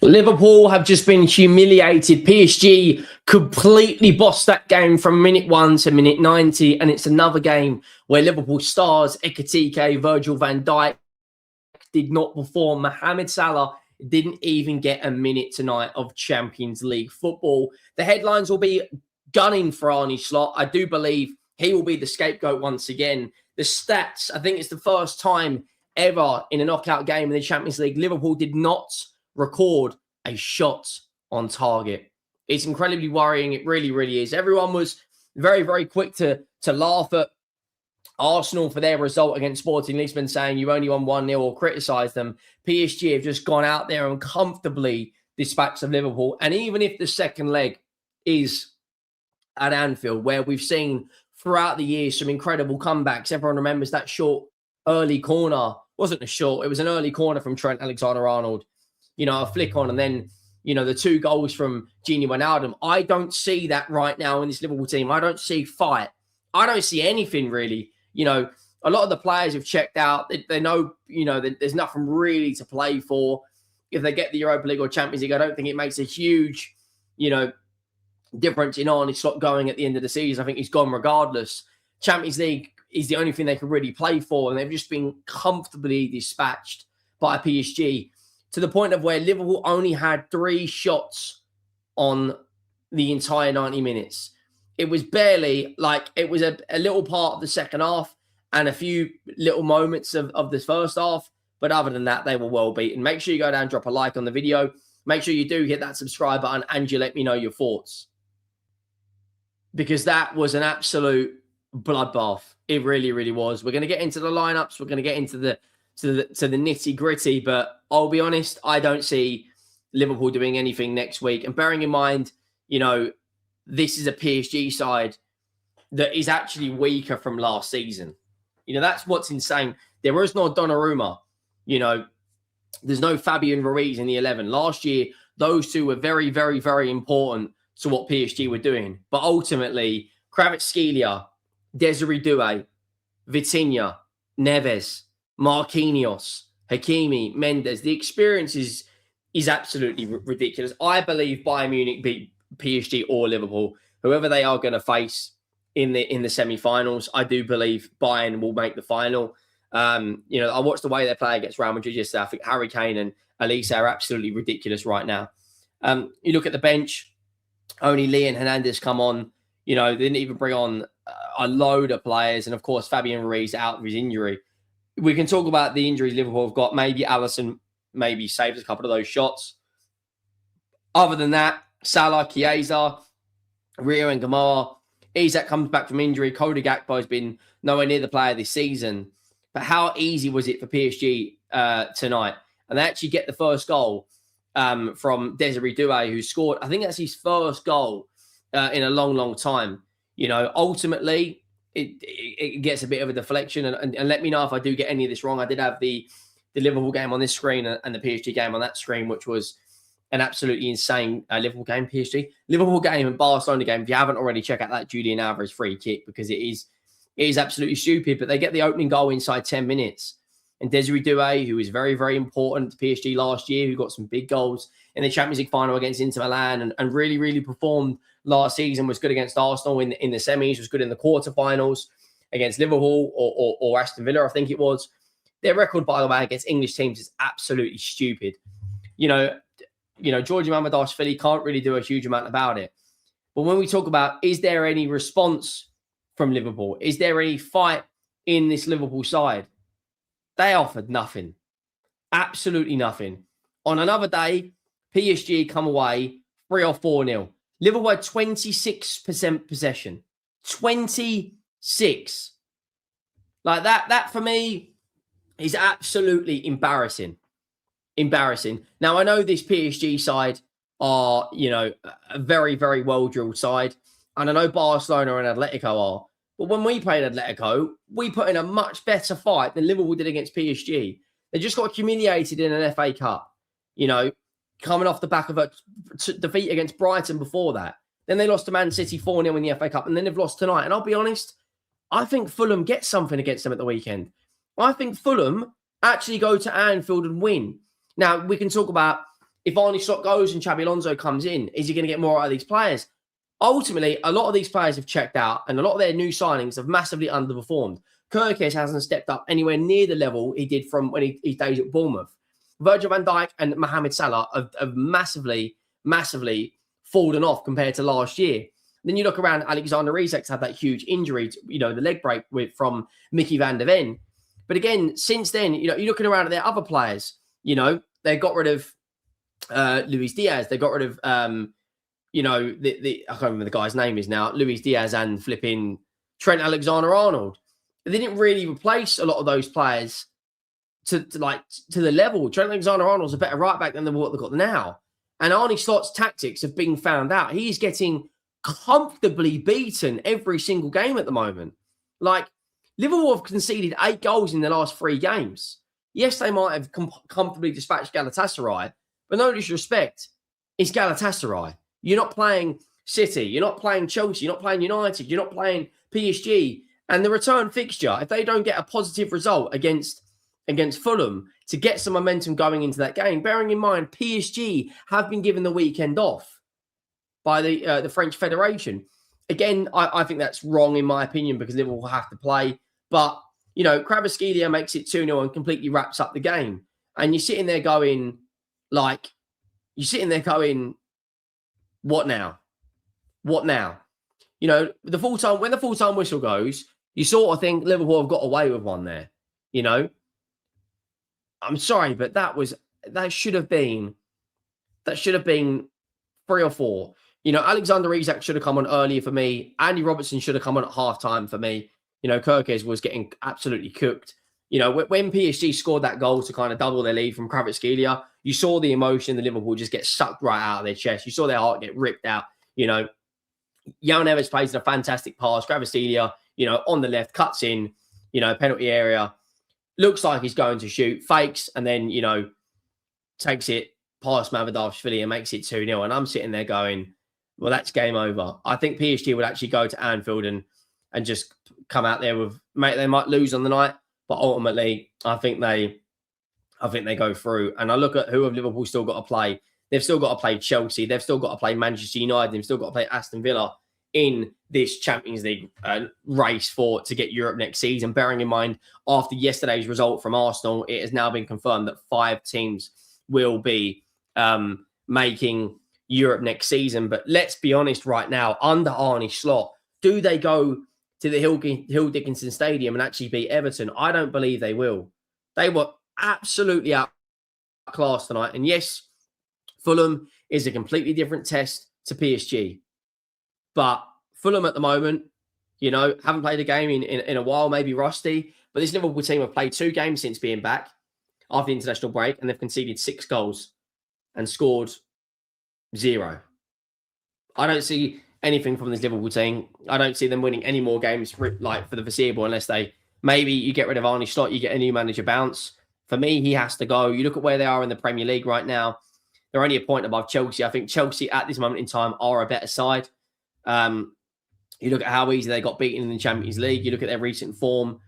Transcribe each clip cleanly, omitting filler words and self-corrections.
Liverpool have just been humiliated. PSG completely bossed that game from minute 1 to minute 90. And it's another game where Liverpool stars, Ekitike, Virgil van Dijk, did not perform. Mohamed Salah didn't even get a minute tonight of Champions League football. The headlines will be gunning for Arne Slot. I do believe he will be the scapegoat once again. The stats, I think it's the first time ever in a knockout game in the Champions League, Liverpool did not record a shot on target. It's incredibly worrying. It really, really is. Everyone was very, very quick to laugh at Arsenal for their result against Sporting Lisbon, saying you only won 1-0 or criticise them. PSG have just gone out there and comfortably dispatched of Liverpool. And even if the second leg is at Anfield, where we've seen throughout the years some incredible comebacks, everyone remembers that short early corner. Wasn't a short, it was an early corner from Trent Alexander-Arnold. You know, a flick on, and then, you know, the 2 goals from Gini Wijnaldum. I don't see that right now in this Liverpool team. I don't see fight. I don't see anything really. You know, a lot of the players have checked out. They know, you know, there's nothing really to play for. If they get the Europa League or Champions League, I don't think it makes a huge, you know, difference in Arne Slot going at the end of the season. I think he's gone regardless. Champions League is the only thing they can really play for, and they've just been comfortably dispatched by PSG, to the point of where Liverpool only had 3 shots on the entire 90 minutes. It was barely, like, it was a little part of the second half and a few little moments of this first half. But other than that, they were well beaten. Make sure you go down and drop a like on the video. Make sure you do hit that subscribe button and you let me know your thoughts, because that was an absolute bloodbath. It really, really was. We're going to get into the lineups. We're going to get into the nitty gritty, but I'll be honest, I don't see Liverpool doing anything next week. And bearing in mind, you know, this is a PSG side that is actually weaker from last season. You know, that's what's insane. There is no Donnarumma. You know, there's no Fabian Ruiz in the 11. Last year, those 2 were very, very, very important to what PSG were doing. But ultimately, Kvaratskhelia, Desiree Doue, Vitinha, Neves, Marquinhos, Hakimi, Mendes. The experience is absolutely ridiculous. I believe Bayern Munich beat PSG or Liverpool, whoever they are going to face in the semi-finals. I do believe Bayern will make the final. You know, I watched the way they play against Real Madrid yesterday. I think Harry Kane and Elise are absolutely ridiculous right now. You look at the bench, only Lee and Hernandez come on. You know, they didn't even bring on a load of players. And of course, Fabian Ruiz out of his injury. We can talk about the injuries Liverpool have got. Maybe Alisson maybe saves a couple of those shots. Other than that, Salah, Chiesa, Rio and Gamara. Isak comes back from injury. Cody Gakpo has been nowhere near the player this season. But how easy was it for PSG tonight? And they actually get the first goal from Desiree Doue, who scored, I think that's his first goal in a long, long time. You know, ultimately, it gets a bit of a deflection. And let me know if I do get any of this wrong. I did have the Liverpool game on this screen and the PSG game on that screen, which was an absolutely insane Liverpool game, PSG. Liverpool game and Barcelona game, if you haven't already, check out that Julian Alvarez free kick, because it is absolutely stupid. But they get the opening goal inside 10 minutes. And Desiree Doue, who is very, very important to PSG last year, who got some big goals in the Champions League final against Inter Milan and really, really performed last season, was good against Arsenal in the semis, was good in the quarterfinals against Liverpool or Aston Villa, I think it was. Their record, by the way, against English teams is absolutely stupid. You know, Georgie Marmardashvili can't really do a huge amount about it. But when we talk about, is there any response from Liverpool? Is there any fight in this Liverpool side? They offered nothing. Absolutely nothing. On another day, PSG come away 3 or 4-0. Liverpool had 26% possession. 26. Like that for me is absolutely embarrassing. Embarrassing. Now, I know this PSG side are, you know, a very, very well-drilled side. And I know Barcelona and Atletico are. But when we played Atletico, we put in a much better fight than Liverpool did against PSG. They just got humiliated in an FA Cup, you know, coming off the back of a defeat against Brighton before that. Then they lost to Man City 4-0 in the FA Cup, and then they've lost tonight. And I'll be honest, I think Fulham get something against them at the weekend. I think Fulham actually go to Anfield and win. Now, we can talk about if Arne Slot goes and Xabi Alonso comes in, is he going to get more out of these players? Ultimately, a lot of these players have checked out and a lot of their new signings have massively underperformed. Kirkes hasn't stepped up anywhere near the level he did from when he days at Bournemouth. Virgil van Dijk and Mohamed Salah have massively fallen off compared to last year. Then you look around, Alexander Isak's had that huge injury, the leg break from Mickey van der Ven. But again, since then, you're looking around at their other players. They got rid of Luis Diaz. They got rid of, I can't remember the guy's name is now, Luis Diaz and flipping Trent Alexander-Arnold. They didn't really replace a lot of those players to the level. Trent Alexander-Arnold's a better right back than what they've got now. And Arne Slot's tactics have been found out. He's getting comfortably beaten every single game at the moment. Like, Liverpool have conceded 8 goals in the last 3 games. Yes, they might have comfortably dispatched Galatasaray, but no disrespect, it's Galatasaray. You're not playing City, you're not playing Chelsea, you're not playing United, you're not playing PSG. And the return fixture, if they don't get a positive result against Fulham to get some momentum going into that game, bearing in mind PSG have been given the weekend off by the French Federation. Again, I think that's wrong in my opinion because Liverpool will have to play. But, Kvaratskhelia makes it 2-0 and completely wraps up the game. And you're sitting there going, what now? What now? When the full-time whistle goes, you sort of think Liverpool have got away with one there. I'm sorry, but that should have been 3 or 4. Alexander Isak should have come on earlier for me. Andy Robertson should have come on at halftime for me. Kirkes was getting absolutely cooked. When PSG scored that goal to kind of double their lead from Kvaratskhelia, you saw the emotion, the Liverpool just get sucked right out of their chest. You saw their heart get ripped out. Jan Neves plays a fantastic pass. Kvaratskhelia, on the left, cuts in, penalty area. Looks like he's going to shoot, fakes, and then, takes it past Marmardashvili and makes it 2-0. And I'm sitting there going, well, that's game over. I think PSG would actually go to Anfield and just come out there with, they might lose on the night, but ultimately, I think they go through. And I look at who have Liverpool still got to play. They've still got to play Chelsea. They've still got to play Manchester United. They've still got to play Aston Villa in this Champions League race to get Europe next season. Bearing in mind, after yesterday's result from Arsenal, it has now been confirmed that 5 teams will be making Europe next season. But let's be honest right now, under Arne Slot, do they go to the Hill Dickinson Stadium and actually beat Everton? I don't believe they will. They were absolutely outclassed tonight. And yes, Fulham is a completely different test to PSG. But Fulham at the moment, haven't played a game in a while, maybe rusty. But this Liverpool team have played 2 games since being back after the international break, and they've conceded 6 goals and scored 0. I don't see anything from this Liverpool team. I don't see them winning any more games for the foreseeable unless maybe you get rid of Arne Slot, you get a new manager bounce. For me, he has to go. You look at where they are in the Premier League right now. They're only a point above Chelsea. I think Chelsea at this moment in time are a better side. You look at how easy they got beaten in the Champions League. You look at their recent form,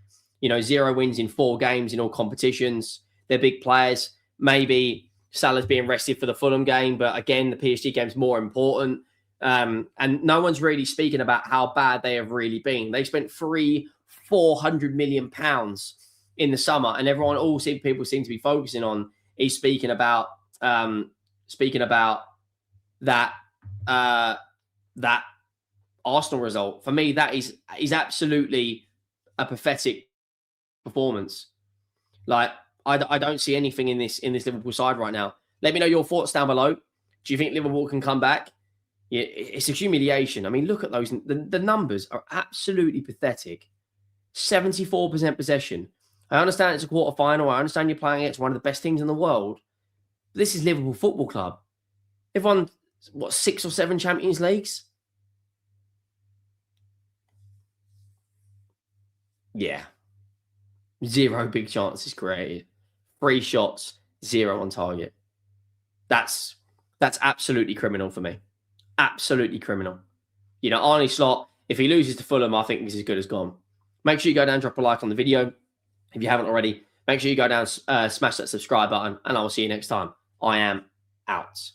0 wins in 4 games in all competitions. They're big players. Maybe Salah's being rested for the Fulham game, but again, the PSG game's more important. And no one's really speaking about how bad they have really been. They spent £400 million in the summer, and people seem to be focusing on is speaking about that Arsenal result. For me, that is absolutely a pathetic performance. I don't see anything in this Liverpool side right now. Let me know your thoughts down below. Do you think Liverpool can come back? Yeah, it's a humiliation. I mean, look at those. The numbers are absolutely pathetic. 74% possession. I understand it's a quarter-final. I understand you're playing against one of the best teams in the world. But this is Liverpool Football Club. They've won, 6 or 7 Champions Leagues? Yeah. 0 big chances created. 3 shots, 0 on target. That's absolutely criminal for me. Absolutely criminal. Arne Slot, if he loses to Fulham, I think he's as good as gone. Make sure you go down, drop a like on the video. If you haven't already, make sure you go down, smash that subscribe button, and I will see you next time. I am out.